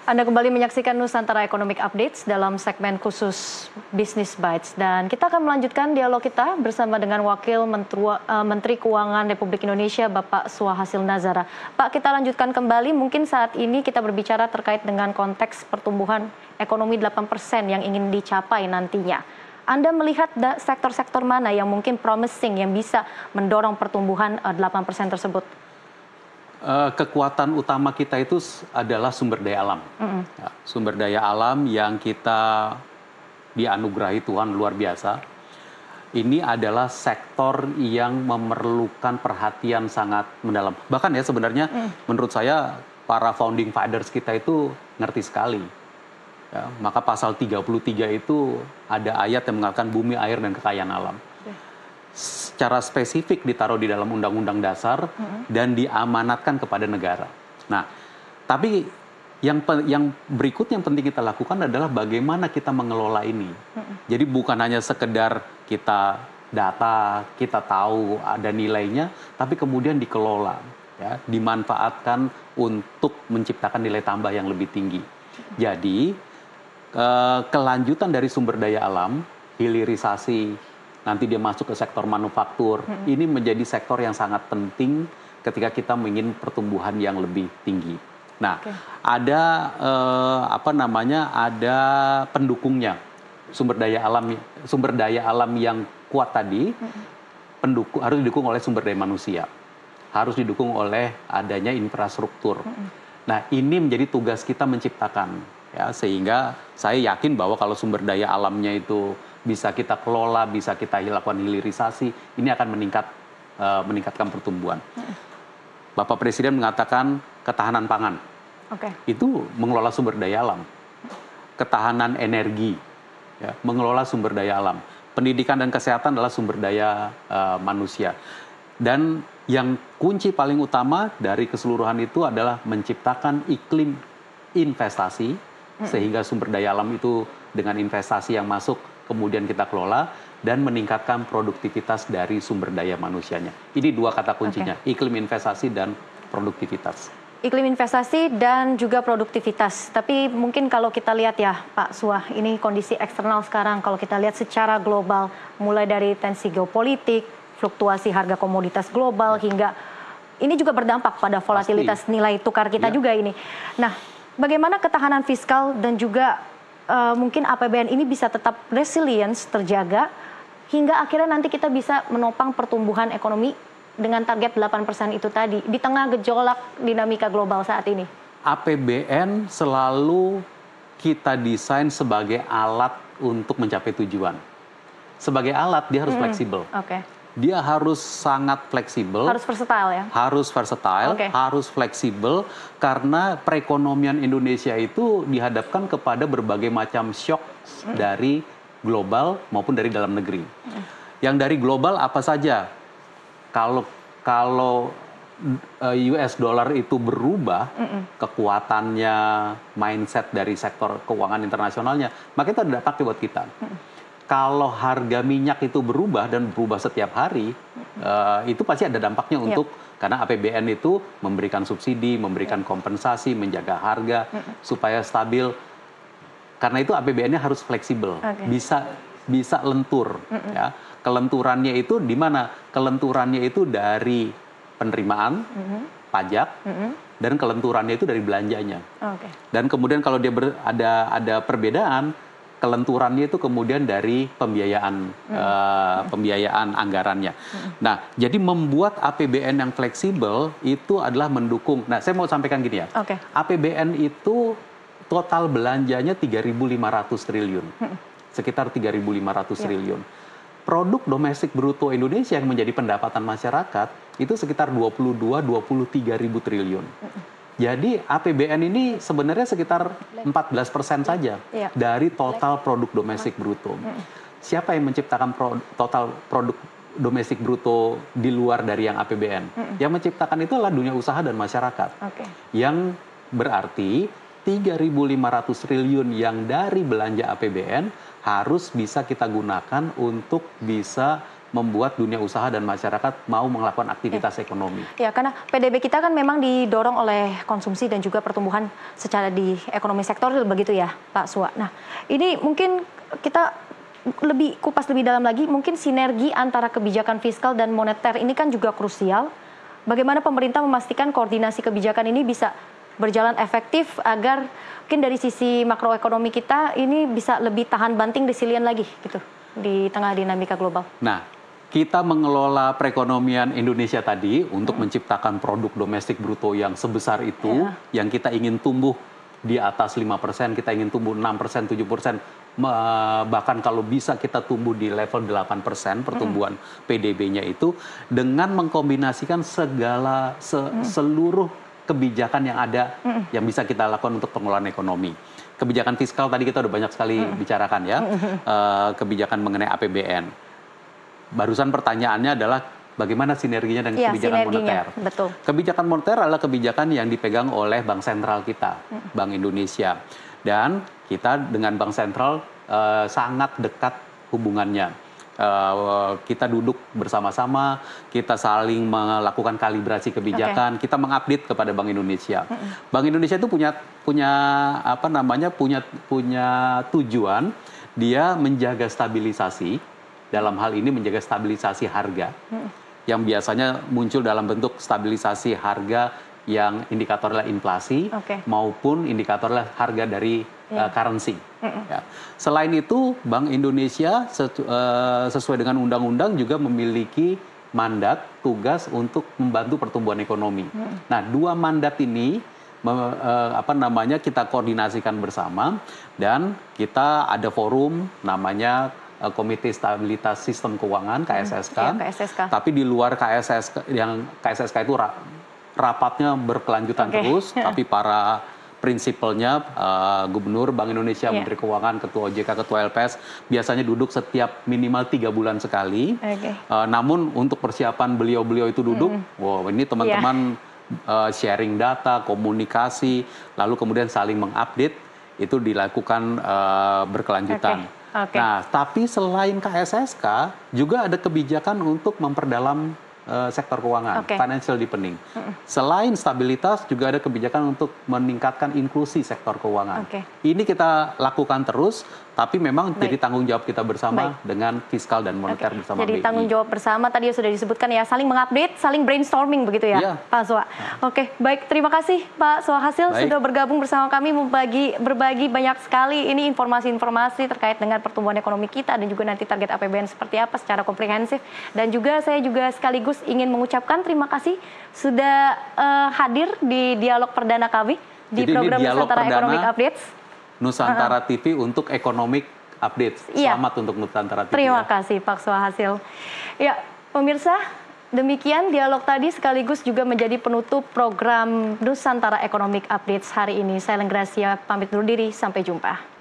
Anda kembali menyaksikan Nusantara Economic Updates dalam segmen khusus Business Bites. Dan kita akan melanjutkan dialog kita bersama dengan Wakil Menteri Keuangan Republik Indonesia, Bapak Suhasil Nazara. Pak, kita lanjutkan kembali. Mungkin saat ini kita berbicara terkait dengan konteks pertumbuhan ekonomi 8% yang ingin dicapai nantinya. Anda melihat sektor-sektor mana yang mungkin promising, yang bisa mendorong pertumbuhan 8% tersebut? Kekuatan utama kita itu adalah sumber daya alam. Ya, sumber daya alam yang kita dianugerahi Tuhan luar biasa. Ini adalah sektor yang memerlukan perhatian sangat mendalam. Bahkan ya sebenarnya menurut saya para founding fathers kita itu ngerti sekali. Ya, maka pasal 33 itu ada ayat yang mengatakan bumi, air, dan kekayaan alam. Secara spesifik ditaruh di dalam Undang-Undang Dasar dan diamanatkan kepada negara. Nah, tapi yang berikut yang penting kita lakukan adalah bagaimana kita mengelola ini. Jadi bukan hanya sekedar kita data, kita tahu ada nilainya, tapi kemudian dikelola, ya, dimanfaatkan untuk menciptakan nilai tambah yang lebih tinggi. Jadi kelanjutan dari sumber daya alam, hilirisasi, nanti dia masuk ke sektor manufaktur. Ini menjadi sektor yang sangat penting ketika kita ingin pertumbuhan yang lebih tinggi. Nah, ada ada pendukungnya. Sumber daya alam yang kuat tadi harus didukung oleh sumber daya manusia. Harus didukung oleh adanya infrastruktur. Nah, ini menjadi tugas kita menciptakan, ya, sehingga saya yakin bahwa kalau sumber daya alamnya itu bisa kita kelola, bisa kita lakukan hilirisasi, ini akan meningkatkan pertumbuhan. Bapak Presiden mengatakan ketahanan pangan. Itu mengelola sumber daya alam. Ketahanan energi, ya, mengelola sumber daya alam. Pendidikan dan kesehatan adalah sumber daya manusia. Dan yang kunci paling utama dari keseluruhan itu adalah menciptakan iklim investasi, sehingga sumber daya alam itu dengan investasi yang masuk kemudian kita kelola dan meningkatkan produktivitas dari sumber daya manusianya. Ini dua kata kuncinya, iklim investasi dan produktivitas. Iklim investasi dan juga produktivitas. Tapi mungkin kalau kita lihat ya Pak Suah, ini kondisi eksternal sekarang kalau kita lihat secara global, mulai dari tensi geopolitik, fluktuasi harga komoditas global, hingga ini juga berdampak pada volatilitas nilai tukar kita juga ini. Nah, bagaimana ketahanan fiskal dan juga mungkin APBN ini bisa tetap resilience terjaga hingga akhirnya nanti kita bisa menopang pertumbuhan ekonomi dengan target 8% itu tadi di tengah gejolak dinamika global saat ini? APBN selalu kita desain sebagai alat untuk mencapai tujuan. Sebagai alat dia harus fleksibel. Dia harus sangat fleksibel. Harus versatile ya? Harus versatile, harus fleksibel, karena perekonomian Indonesia itu dihadapkan kepada berbagai macam shock dari global maupun dari dalam negeri. Yang dari global apa saja? Kalau US dollar itu berubah, kekuatannya, mindset dari sektor keuangan internasionalnya, maka itu ada dampaknya buat kita. Kalau harga minyak itu berubah dan berubah setiap hari, itu pasti ada dampaknya untuk, karena APBN itu memberikan subsidi, memberikan kompensasi, menjaga harga supaya stabil. Karena itu APBN-nya harus fleksibel, bisa lentur. Ya. Kelenturannya itu di mana? Kelenturannya itu dari penerimaan, pajak, dan kelenturannya itu dari belanjanya. Dan kemudian kalau dia ada perbedaan, kelenturannya itu kemudian dari pembiayaan anggarannya. Nah, jadi membuat APBN yang fleksibel itu adalah mendukung. Nah, saya mau sampaikan gini ya. APBN itu total belanjanya 3.500 triliun. Sekitar 3.500 triliun. Produk domestik bruto Indonesia yang menjadi pendapatan masyarakat itu sekitar 23 ribu triliun. Jadi APBN ini sebenarnya sekitar 14% saja dari total produk domestik bruto. Siapa yang menciptakan total produk domestik bruto di luar dari yang APBN? Yang menciptakan itu adalah dunia usaha dan masyarakat. Yang berarti 3.500 triliun yang dari belanja APBN harus bisa kita gunakan untuk bisa membuat dunia usaha dan masyarakat mau melakukan aktivitas ekonomi. Ya, karena PDB kita kan memang didorong oleh konsumsi dan juga pertumbuhan secara di ekonomi sektoral begitu ya, Pak Suwa. Nah, ini mungkin kita kupas lebih dalam lagi, mungkin sinergi antara kebijakan fiskal dan moneter ini kan juga krusial. Bagaimana pemerintah memastikan koordinasi kebijakan ini bisa berjalan efektif agar mungkin dari sisi makroekonomi kita ini bisa lebih tahan banting, resilient lagi gitu di tengah dinamika global. Nah, kita mengelola perekonomian Indonesia tadi untuk menciptakan produk domestik bruto yang sebesar itu, yang kita ingin tumbuh di atas 5%, kita ingin tumbuh 6%, 7%, bahkan kalau bisa kita tumbuh di level 8% pertumbuhan PDB-nya itu, dengan mengkombinasikan seluruh kebijakan yang ada yang bisa kita lakukan untuk pengelolaan ekonomi. Kebijakan fiskal tadi kita udah banyak sekali bicarakan ya, kebijakan mengenai APBN. Barusan pertanyaannya adalah bagaimana sinerginya dengan kebijakan moneter. Betul. Kebijakan moneter adalah kebijakan yang dipegang oleh Bank Sentral kita, Bank Indonesia. Dan kita dengan Bank Sentral sangat dekat hubungannya. Kita duduk bersama-sama, kita saling melakukan kalibrasi kebijakan, kita mengupdate kepada Bank Indonesia. Bank Indonesia itu punya tujuan, dia menjaga stabilisasi. Dalam hal ini menjaga stabilisasi harga, yang biasanya muncul dalam bentuk stabilisasi harga yang indikatornya inflasi, maupun indikatornya harga dari currency. Ya. Selain itu, Bank Indonesia sesuai dengan undang-undang juga memiliki mandat, tugas untuk membantu pertumbuhan ekonomi. Nah, dua mandat ini kita koordinasikan bersama, dan kita ada forum namanya Komite Stabilitas Sistem Keuangan (KSSK). KSSK. Tapi di luar KSSK, yang KSSK itu rapatnya berkelanjutan terus, tapi para prinsipalnya Gubernur Bank Indonesia, Menteri Keuangan, Ketua OJK, Ketua LPS biasanya duduk setiap minimal 3 bulan sekali. Namun untuk persiapan beliau-beliau itu duduk, ini teman-teman sharing data, komunikasi, lalu kemudian saling mengupdate, itu dilakukan berkelanjutan. Nah, tapi selain KSSK, juga ada kebijakan untuk memperdalam sektor keuangan, financial deepening. Selain stabilitas, juga ada kebijakan untuk meningkatkan inklusi sektor keuangan. Ini kita lakukan terus, tapi memang jadi tanggung jawab kita bersama dengan fiskal dan moneter bersama BI. Jadi tanggung jawab bersama tadi sudah disebutkan ya, saling mengupdate, saling brainstorming begitu ya, Pak Suwa. Baik, terima kasih Pak Suwa Hasil sudah bergabung bersama kami, berbagi banyak sekali ini informasi-informasi terkait dengan pertumbuhan ekonomi kita dan juga nanti target APBN seperti apa secara komprehensif. Dan juga saya juga sekaligus ingin mengucapkan terima kasih sudah hadir di dialog perdana kami di program Nusantara Economic Updates. Nusantara TV untuk Economic Updates. Selamat untuk Nusantara TV. Terima kasih Pak Suwa Hasil. Ya, pemirsa, demikian dialog tadi sekaligus juga menjadi penutup program Nusantara Economic Updates hari ini. Saya Lenggracia pamit undur diri, sampai jumpa.